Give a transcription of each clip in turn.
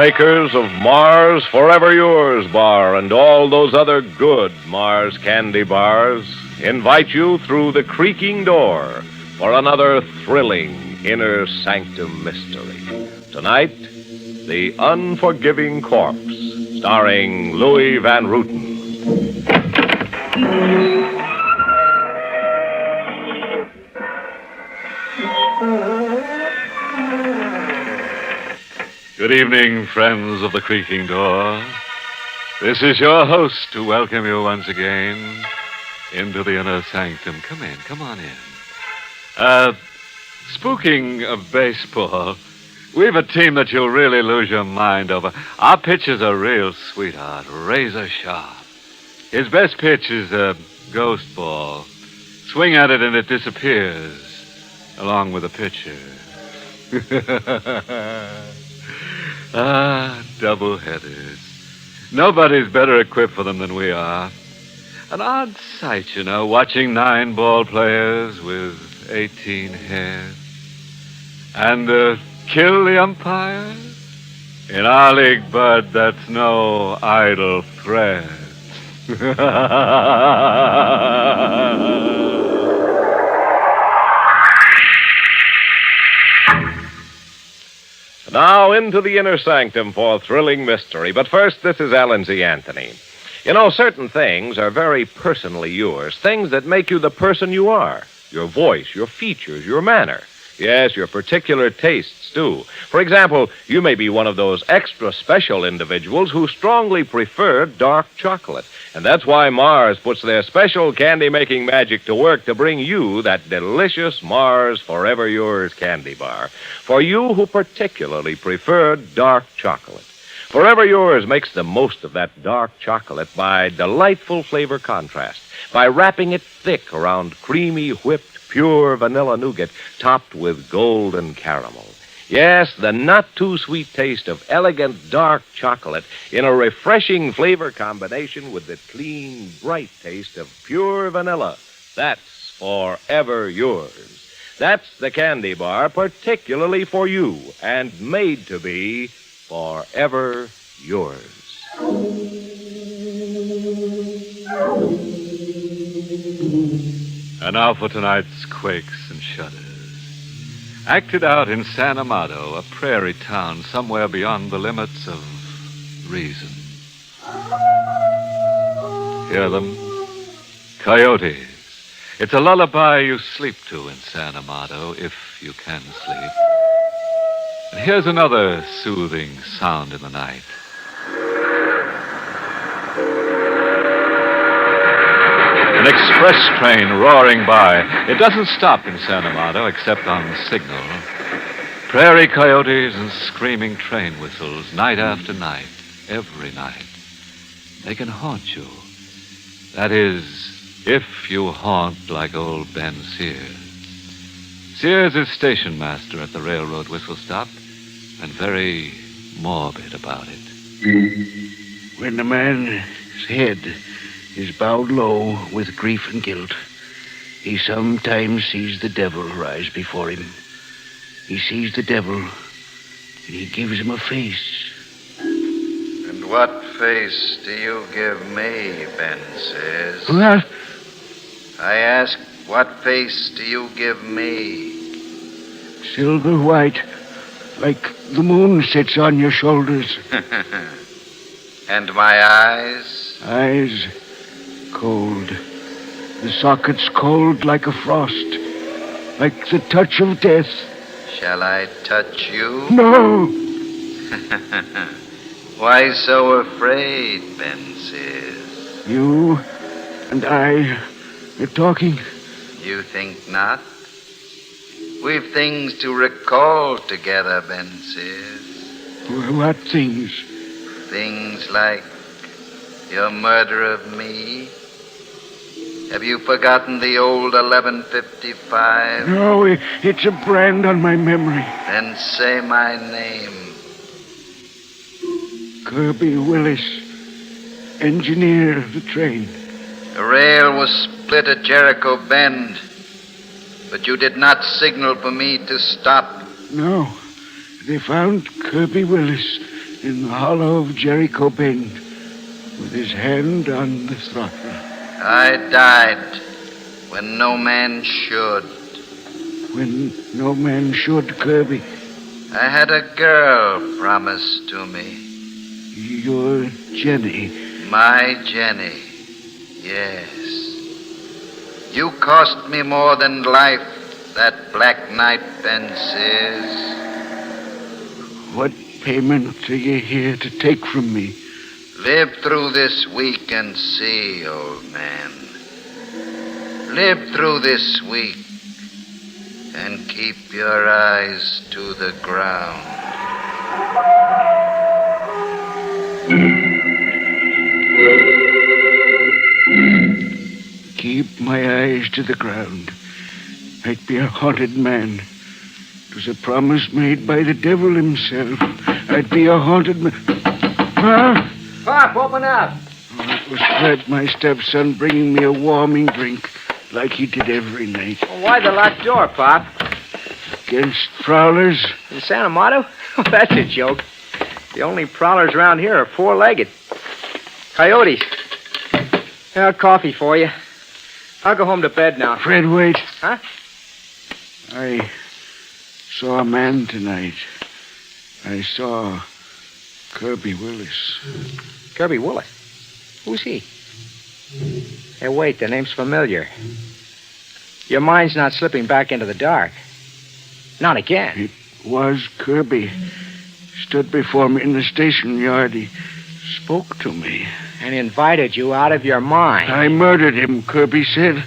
makers of Mars Forever Yours bar and all those other good Mars candy bars invite you through the creaking door for another thrilling inner sanctum mystery. Tonight, The Unforgiving Corpse, starring Louis Van Rooten. Good evening, friends of the creaking door. This is your host to welcome you once again into the inner sanctum. Come in, come on in. Speaking of baseball, we've a team that you'll really lose your mind over. Our pitcher's a real sweetheart, razor sharp. His best pitch is a ghost ball. Swing at it and it disappears, along with the pitcher. Double-headers. Nobody's better equipped for them than we are. An odd sight, you know, watching 9 ball players with 18 heads. And kill the umpire? In our league, Bud, that's no idle threat. Now into the inner sanctum for thrilling mystery. But first, this is Alan Z. Anthony. You know, certain things are very personally yours, things that make you the person you are. Your voice, your features, your manner. Yes, your particular tastes, too. For example, you may be one of those extra special individuals who strongly prefer dark chocolate. And that's why Mars puts their special candy-making magic to work to bring you that delicious Mars Forever Yours candy bar. For you who particularly prefer dark chocolate. Forever Yours makes the most of that dark chocolate by delightful flavor contrast, by wrapping it thick around creamy, whipped, pure vanilla nougat topped with golden caramel. Yes, the not-too-sweet taste of elegant dark chocolate in a refreshing flavor combination with the clean, bright taste of pure vanilla. That's Forever Yours. That's the candy bar particularly for you and made to be forever yours. And now for tonight's Quakes and Shudders. Acted out in San Amado, a prairie town somewhere beyond the limits of reason. Hear them? Coyotes. It's a lullaby you sleep to in San Amado, if you can sleep. And here's another soothing sound in the night. An express train roaring by. It doesn't stop in San Amado except on signal. Prairie coyotes and screaming train whistles night after night, every night. They can haunt you. That is, if you haunt like old Ben Sears. Sears is station master at the railroad whistle stop and very morbid about it. When a man's head is bowed low with grief and guilt, he sometimes sees the devil rise before him. He sees the devil, and he gives him a face. And what face do you give me, Ben says? What? I ask, what face do you give me? Silver white, like the moon sits on your shoulders. And my eyes? Eyes cold. The sockets cold like a frost, like the touch of death. Shall I touch you? No! Why so afraid, Ben says? You and I are talking. You think not? We've things to recall together, Ben says. What things? Things like your murder of me. Have you forgotten the old 1155? No, it's a brand on my memory. Then say my name. Kirby Willis, engineer of the train. The rail was split at Jericho Bend, but you did not signal for me to stop. No, they found Kirby Willis in the hollow of Jericho Bend, with his hand on the throttle. I died when no man should. When no man should, Kirby. I had a girl promised to me. Your Jenny. My Jenny. Yes. You cost me more than life that black night, Ben says. What payment are you here to take from me? Live through this week and see, old man. Live through this week and keep your eyes to the ground. Keep my eyes to the ground. I'd be a haunted man. It was a promise made by the devil himself. I'd be a haunted man. Huh? Pop, open up. Oh, it was Fred, my stepson, bringing me a warming drink, like he did every night. Well, why the locked door, Pop? Against prowlers? In Santa Mato? That's a joke. The only prowlers around here are four-legged. Coyotes. Coffee for you. I'll go home to bed now. Fred, wait. Huh? I saw a man tonight. I saw Kirby Willis. Kirby Willis. Who's he? Hey, wait, the name's familiar. Your mind's not slipping back into the dark. Not again. It was Kirby. Stood before me in the station yard. He spoke to me. And invited you out of your mind. I murdered him, Kirby said.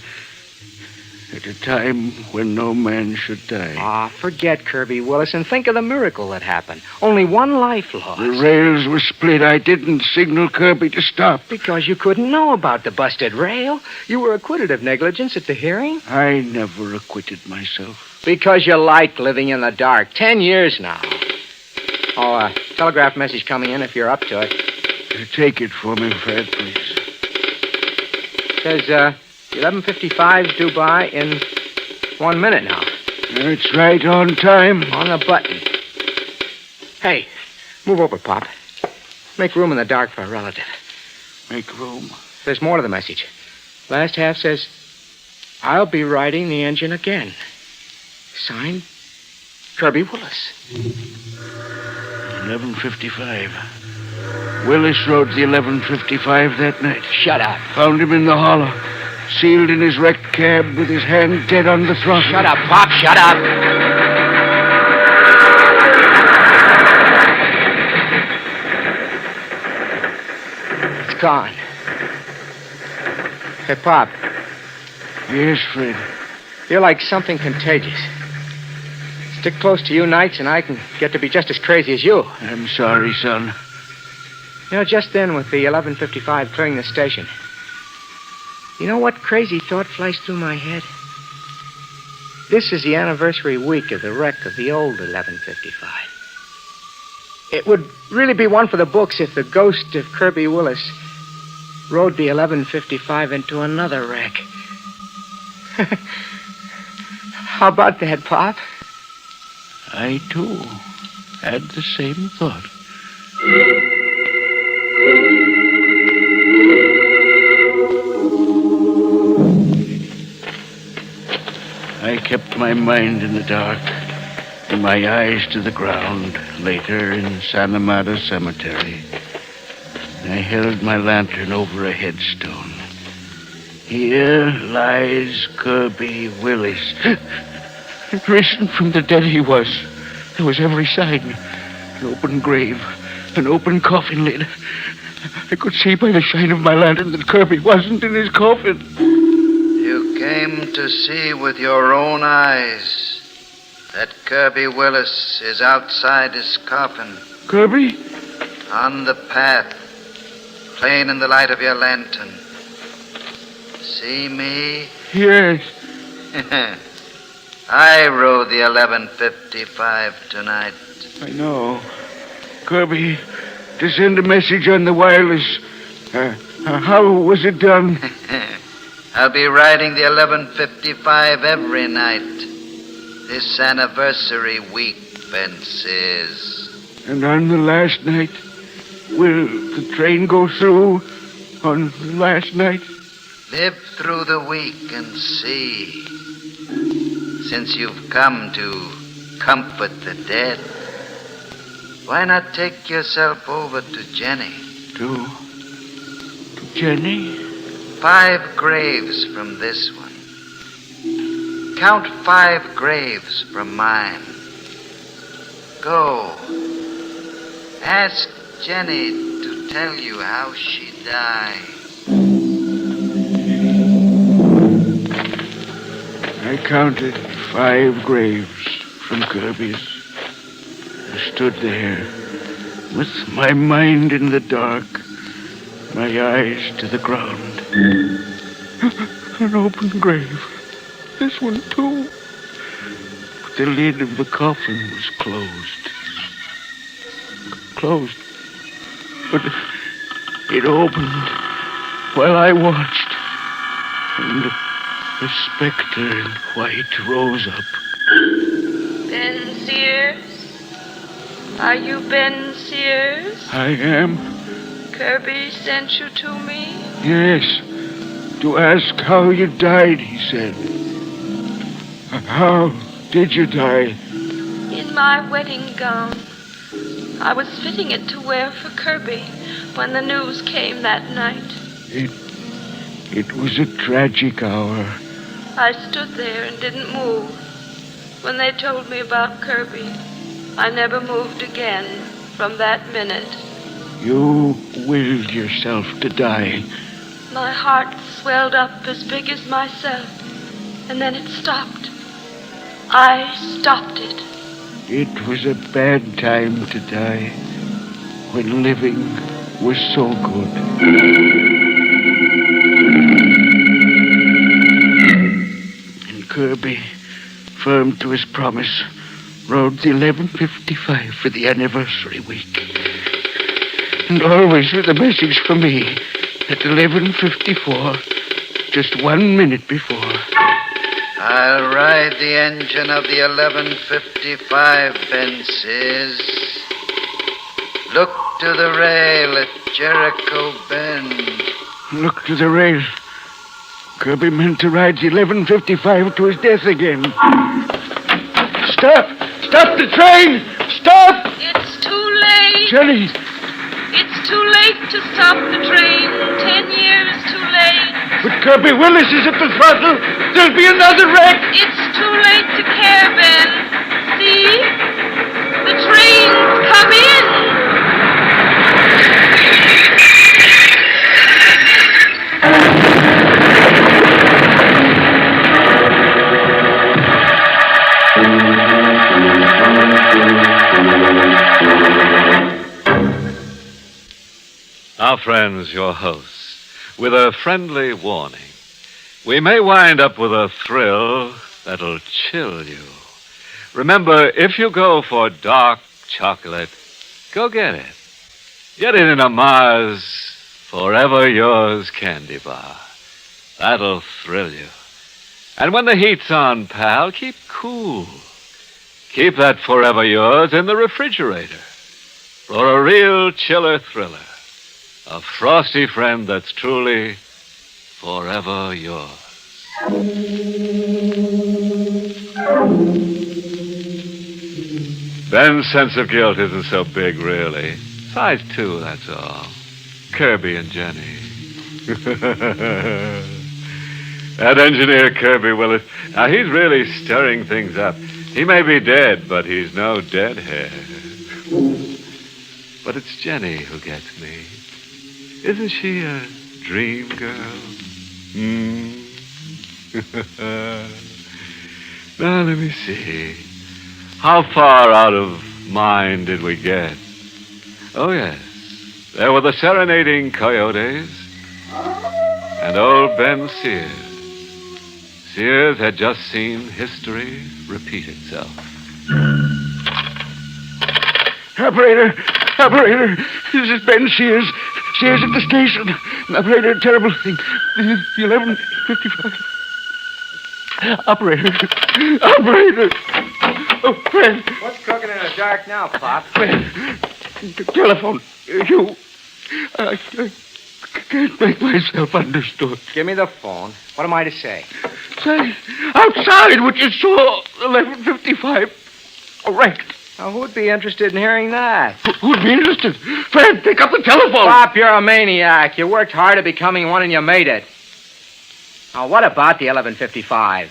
At a time when no man should die. Ah, forget Kirby Willis and think of the miracle that happened. Only one life lost. The rails were split. I didn't signal Kirby to stop. Because you couldn't know about the busted rail. You were acquitted of negligence at the hearing. I never acquitted myself. Because you liked living in the dark. 10 years now. Oh, telegraph message coming in if you're up to it. Take it for me, Fred, please. Says, 11:55 due by in 1 minute now. It's right on time. On the button. Hey, move over, Pop. Make room in the dark for a relative. Make room. There's more to the message. Last half says, I'll be riding the engine again. Signed, Kirby Willis. 11:55. Willis rode the 11:55 that night. Shut up. Found him in the hollow, sealed in his wrecked cab with his hand dead on the throttle. Shut up, Pop, shut up. It's gone. Hey, Pop, Yes, Fred. you're like something contagious. Stick close to you nights and I can get to be just as crazy as you. I'm sorry, son. You know, just then with the 11:55 clearing the station, you know what crazy thought flashed through my head? This is the anniversary week of the wreck of the old 11:55. It would really be one for the books if the ghost of Kirby Willis rode the 11:55 into another wreck. How about that, Pop? I, too, had the same thought. I kept my mind in the dark and my eyes to the ground later in San Amado Cemetery. I held my lantern over a headstone. Here lies Kirby Willis. Risen from the dead he was. There was every sign. An open grave, an open coffin lid. I could see by the shine of my lantern that Kirby wasn't in his coffin. You came to see with your own eyes that Kirby Willis is outside his coffin, Kirby? on the path, plain in the light of your lantern. See me? Yes. I rode the 11:55 tonight. I know. Kirby, to send a message on the wireless. How was it done? I'll be riding the 11:55 every night. This anniversary week, Ben says. And on the last night, will the train go through on the last night? Live through the week and see. Since you've come to comfort the dead, why not take yourself over to Jenny? To Jenny? 5 graves from this one. Count 5 graves from mine. Go. Ask Jenny to tell you how she died. I counted 5 graves from Kirby's. I stood there with my mind in the dark, my eyes to the ground. An open grave. This one, too. But the lid of the coffin was closed. Closed. But it opened while I watched. And a specter in white rose up. Ben Sears? Are you Ben Sears? I am. Kirby sent you to me? Yes. To ask how you died, he said. How did you die? In my wedding gown. I was fitting it to wear for Kirby when the news came that night. It was a tragic hour. I stood there and didn't move. When they told me about Kirby, I never moved again from that minute. You willed yourself to die. My heart swelled up as big as myself, and then it stopped. I stopped it. It was a bad time to die, when living was so good. And Kirby, firm to his promise, rode the 11:55 for the anniversary week. And always with a message for me at 11:54, just 1 minute before. I'll ride the engine of the 11:55, Ben says. Look to the rail at Jericho Bend. Look to the rail. Kirby meant to ride the 11:55 to his death again. Stop! Stop the train! Stop! It's too late. Jenny! It's too late to stop the train. 10 years too late. But Kirby Willis is at the throttle. There'll be another wreck. It's too late to care, Ben. See? The train's come in. Our friends, your hosts, with a friendly warning. We may wind up with a thrill that'll chill you. Remember, if you go for dark chocolate, go get it. Get it in a Mars Forever Yours candy bar. That'll thrill you. And when the heat's on, pal, keep cool. Keep that Forever Yours in the refrigerator for a real chiller thriller. A frosty friend that's truly forever yours. Ben's sense of guilt isn't so big, really. Size 2, that's all. Kirby and Jenny. That engineer Kirby Willis, now he's really stirring things up. He may be dead, but he's no deadhead. But it's Jenny who gets me. Isn't she a dream girl? Now, let me see. How far out of mind did we get? Oh, yes. There were the serenading coyotes and old Ben Sears. Sears had just seen history repeat itself. Operator! Operator! This is Ben Sears. Sears at the station. Operator, terrible thing. The 11:55. Operator! Operator! Oh, Fred. What's cooking in the dark now, Pop? Fred. The telephone. You. I can't make myself understood. Give me the phone. What am I to say? Say, outside what you saw, 11:55. Wrecked. Now, who'd be interested in hearing that? Who'd be interested? Fred, pick up the telephone. Pop, you're a maniac. You worked hard at becoming one and you made it. Now, what about the 11:55?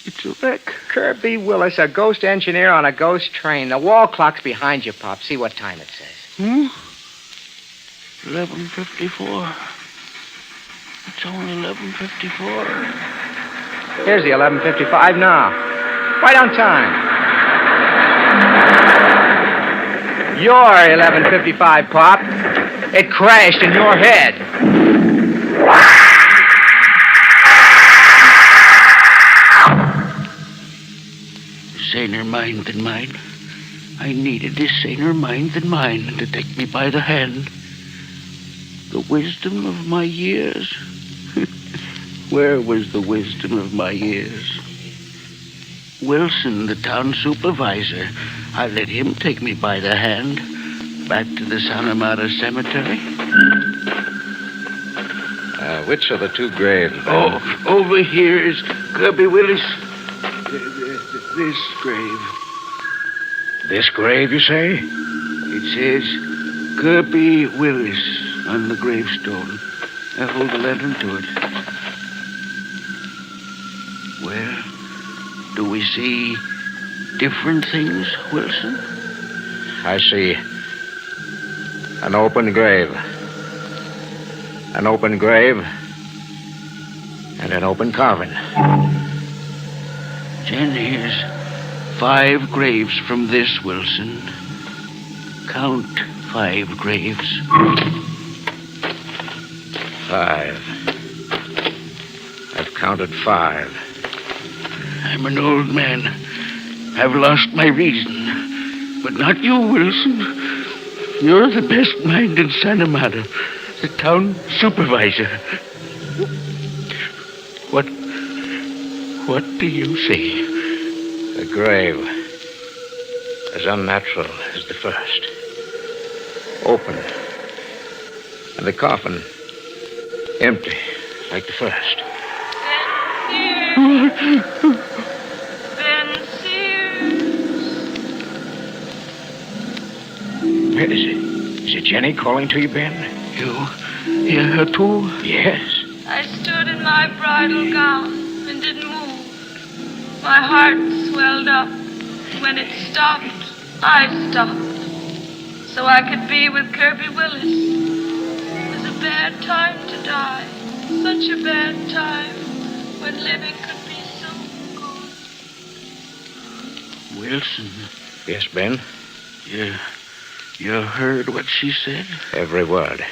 It's a wreck. Kirby Willis, a ghost engineer on a ghost train. The wall clock's behind you, Pop. See what time it says. 11:54. It's only 11:54. Here's the 11:55 now. Right on time. Your 11:55, Pop. It crashed in your head. Saner mind than mine. I needed a saner mind than mine to take me by the hand. The wisdom of my years. Where was the wisdom of my years? Wilson, the town supervisor, I let him take me by the hand back to the Santa Marta Cemetery. Which of the two graves, Ben? Oh, over here is Kirby Willis. This grave. This grave, you say? It says Kirby Willis on the gravestone. I hold the lantern to it. Well, do we see different things, Wilson? I see an open grave. An open grave and an open coffin. Then here's 5 graves from this, Wilson. Count 5 graves. 5. I've counted 5. I'm an old man. I've lost my reason. But not you, Wilson. You're the best mind in Santa Marta. The town supervisor. What do you say? The grave, as unnatural as the first. Open. And the coffin, empty, like the first. Ben Sears. Is it Jenny calling to you, Ben? You hear her too? Yes. I stood in my bridal gown and didn't move. My heart swelled up. When it stopped, I stopped. So I could be with Kirby Willis. It was a bad time to die. Such a bad time when living could be so good. Wilson, Yes, Ben? you heard what she said? Every word.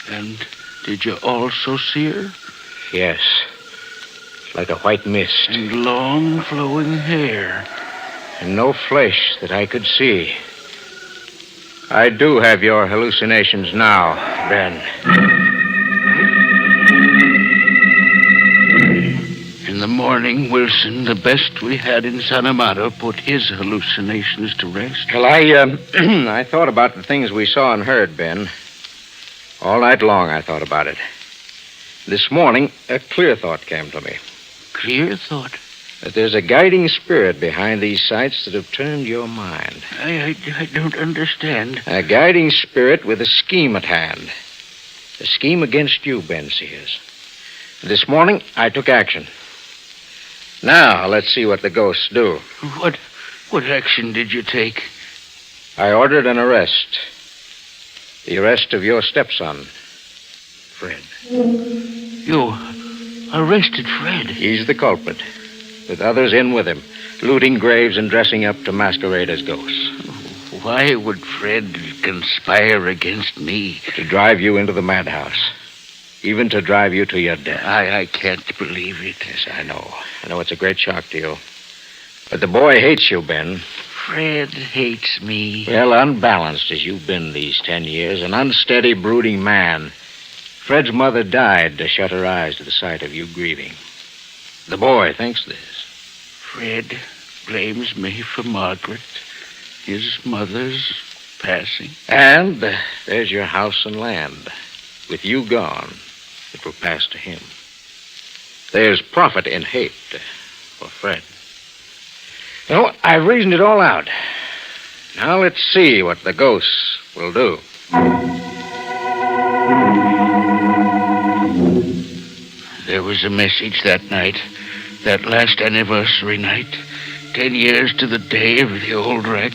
And did you also see her? Yes. Like a white mist. And long flowing hair. And no flesh that I could see. I do have your hallucinations now, Ben. In the morning, Wilson, the best we had in Santa Marta, put his hallucinations to rest. Well, I thought about the things we saw and heard, Ben. All night long I thought about it. This morning, a clear thought came to me. Clear thought. That there's a guiding spirit behind these sights that have turned your mind. I don't understand. A guiding spirit with a scheme at hand. A scheme against you, Ben Sears. This morning, I took action. Now, let's see what the ghosts do. What action did you take? I ordered an arrest. The arrest of your stepson, Fred. You arrested Fred? He's the culprit, with others in with him, looting graves and dressing up to masquerade as ghosts. Why would Fred conspire against me? To drive you into the madhouse. Even to drive you to your death. I can't believe it. Yes, I know. I know it's a great shock to you. But the boy hates you, Ben. Fred hates me. Well, unbalanced as you've been these 10 years, an unsteady, brooding man. Fred's mother died to shut her eyes to the sight of you grieving. The boy thinks this. Fred blames me for Margaret, his mother's passing. And there's your house and land. With you gone, it will pass to him. There's profit in hate for Fred. You know, I've reasoned it all out. Now let's see what the ghosts will do. There was a message that night, that last anniversary night, 10 years to the day of the old wreck.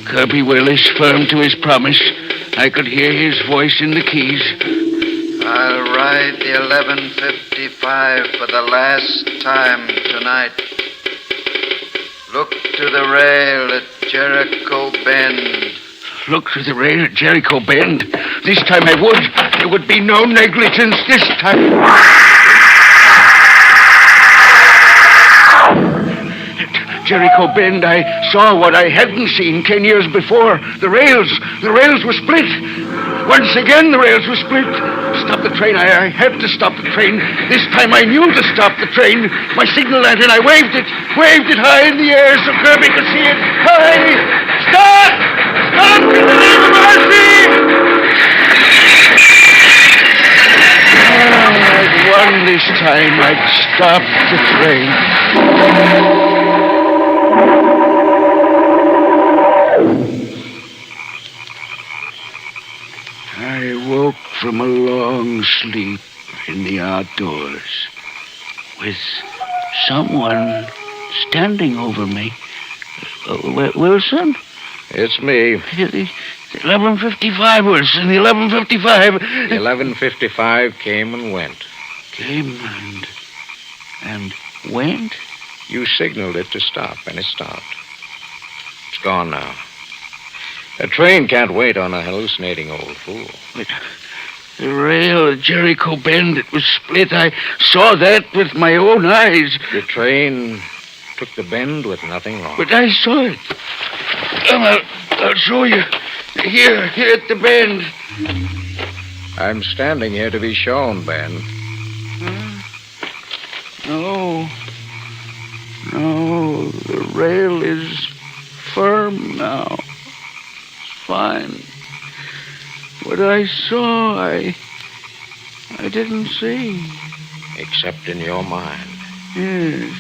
Kirby Willis firm to his promise. I could hear his voice in the keys. I'll ride the 1155 for the last time tonight. Look to the rail at Jericho Bend. Look to the rail at Jericho Bend. This time I would. There would be no negligence this time. At Jericho Bend, I saw what I hadn't seen 10 years before. The rails were split. Once again, the rails were split. Stop the train. I had to stop the train. This time I knew to stop the train. My signal lantern, I waved it high in the air so Kirby could see it. Hurry! Stop! Stop in the name of mercy! I'd won this time. I'd stopped the train. I woke from a long sleep in the outdoors with someone standing over me. Wilson? It's me. The 1155, Wilson. The 1155. The 1155 came and went. Came and went? You signaled it to stop, and it stopped. It's gone now. A train can't wait on a hallucinating old fool. But the rail at Jericho Bend, it was split. I saw that with my own eyes. The train took the bend with nothing wrong. But I saw it. I'll show you. Here at the bend. I'm standing here to be shown, Ben. No, the rail is firm now. Fine. What I saw, I didn't see. Except in your mind. Yes.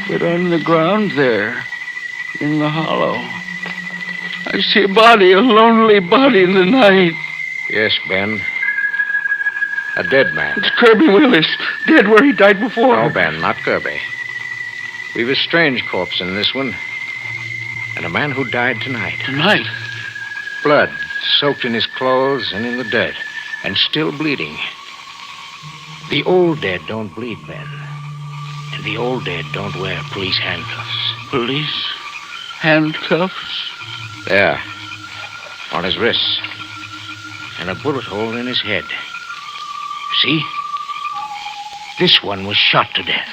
But on the ground there, in the hollow, I see a body, a lonely body in the night. Yes, Ben. A dead man. It's Kirby Willis, dead where he died before. No, Ben, not Kirby. We've a strange corpse in this one. And a man who died tonight. Tonight? Blood soaked in his clothes and in the dirt. And still bleeding. The old dead don't bleed, Ben. And the old dead don't wear police handcuffs. Police handcuffs? There. On his wrists. And a bullet hole in his head. See? This one was shot to death.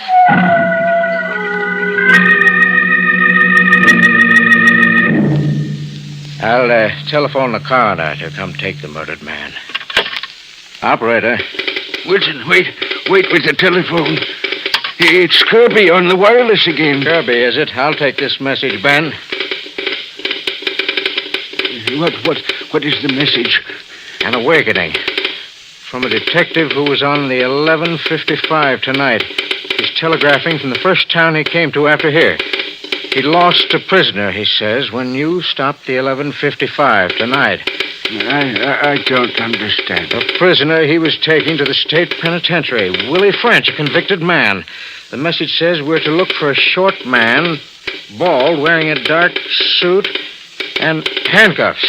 I'll telephone the coroner to come take the murdered man. Operator. Wilson, wait with the telephone. It's Kirby on the wireless again. Kirby, is it? I'll take this message, Ben. What is the message? An awakening. From a detective who was on the 1155 tonight. He's telegraphing from the first town he came to after here. He lost a prisoner, he says, when you stopped the 1155 tonight. I don't understand. A prisoner he was taking to the state penitentiary. Willie French, a convicted man. The message says we're to look for a short man, bald, wearing a dark suit, and handcuffs.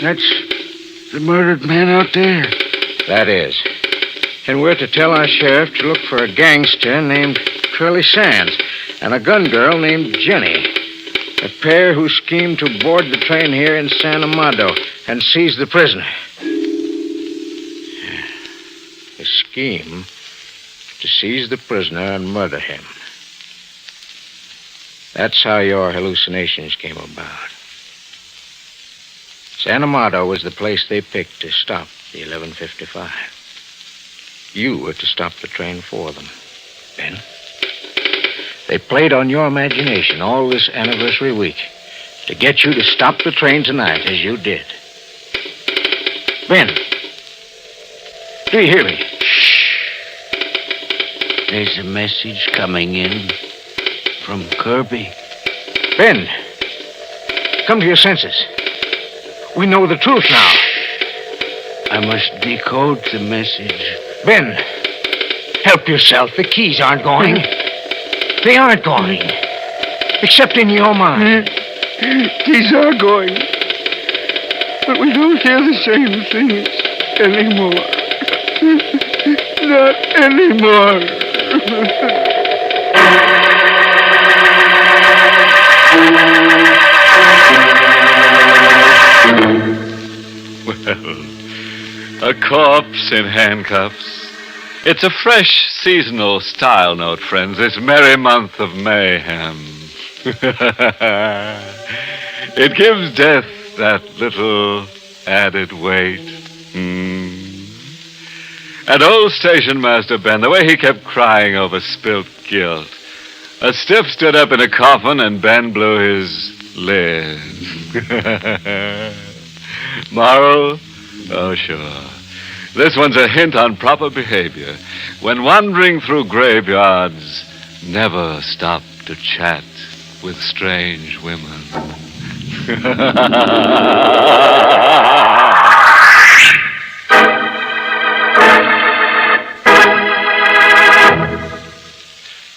That's the murdered man out there. That is. And we're to tell our sheriff to look for a gangster named Curly Sands and a gun girl named Jenny. A pair who schemed to board the train here in San Amado and seize the prisoner. A scheme to seize the prisoner and murder him. That's how your hallucinations came about. San Amado was the place they picked to stop the 1155. You were to stop the train for them, Ben. They played on your imagination all this anniversary week to get you to stop the train tonight, as you did. Ben, do you hear me? Shh. There's a message coming in from Kirby. Ben, come to your senses. We know the truth now. I must decode the message. Ben, help yourself. The keys aren't going. They aren't going. Except in your mind. Keys are going. But we don't hear the same things anymore. Not anymore. Well, a corpse in handcuffs. It's a fresh seasonal style note, friends, this merry month of mayhem. It gives death that little added weight. And old station master Ben, the way he kept crying over spilt guilt. A stiff stood up in a coffin and Ben blew his lid. Moral? Oh, sure. This one's a hint on proper behavior. When wandering through graveyards, never stop to chat with strange women.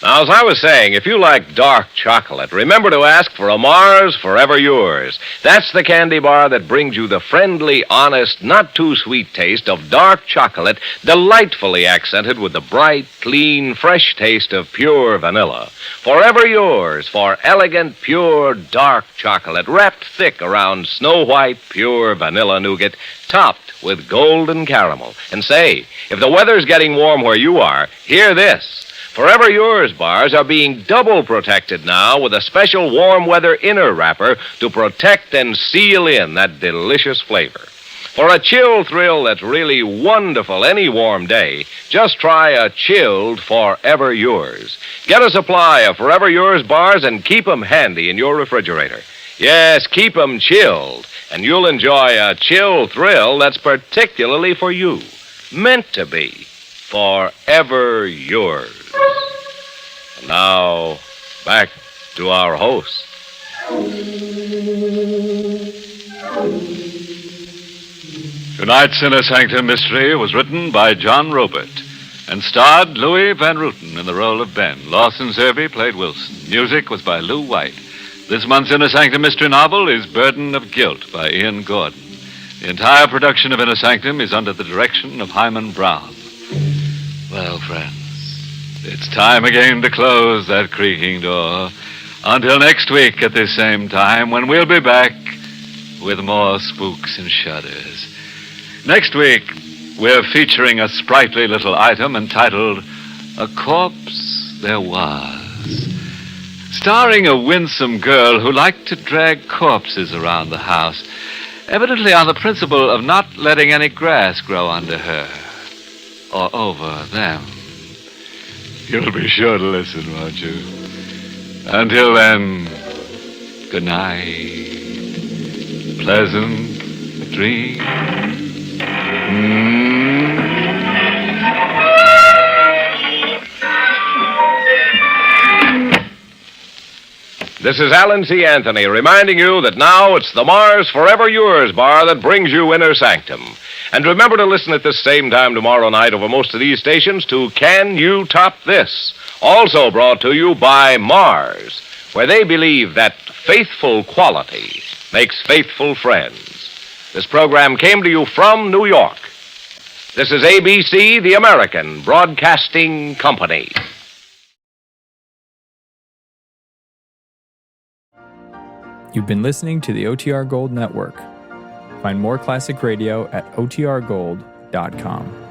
Now, as I was saying, if you like dark chocolate, remember to ask for a Mars Forever Yours. That's the candy bar that brings you the friendly, honest, not-too-sweet taste of dark chocolate, delightfully accented with the bright, clean, fresh taste of pure vanilla. Forever Yours for elegant, pure, dark chocolate, wrapped thick around snow-white, pure vanilla nougat, topped with golden caramel. And say, if the weather's getting warm where you are, hear this. Forever Yours bars are being double protected now with a special warm weather inner wrapper to protect and seal in that delicious flavor. For a chill thrill that's really wonderful any warm day, just try a chilled Forever Yours. Get a supply of Forever Yours bars and keep 'em handy in your refrigerator. Yes, keep 'em chilled, and you'll enjoy a chill thrill that's particularly for you. Meant to be. Forever Yours. And now, back to our host. Tonight's Inner Sanctum Mystery was written by John Robert and starred Louis Van Ruten in the role of Ben. Lawson Zerby played Wilson. Music was by Lou White. This month's Inner Sanctum Mystery novel is Burden of Guilt by Ian Gordon. The entire production of Inner Sanctum is under the direction of Hyman Brown. Well, friends, it's time again to close that creaking door. Until next week at this same time, when we'll be back with more spooks and shudders. Next week, we're featuring a sprightly little item entitled A Corpse There Was, starring a winsome girl who liked to drag corpses around the house, evidently on the principle of not letting any grass grow under her or over them. You'll be sure to listen, won't you? Until then, good night. Pleasant dreams. This is Alan C. Anthony reminding you that now it's the Mars Forever Yours bar that brings you Inner Sanctum. And remember to listen at this same time tomorrow night over most of these stations to Can You Top This? Also brought to you by Mars, where they believe that faithful quality makes faithful friends. This program came to you from New York. This is ABC, the American Broadcasting Company. You've been listening to the OTR Gold Network. Find more classic radio at otrgold.com.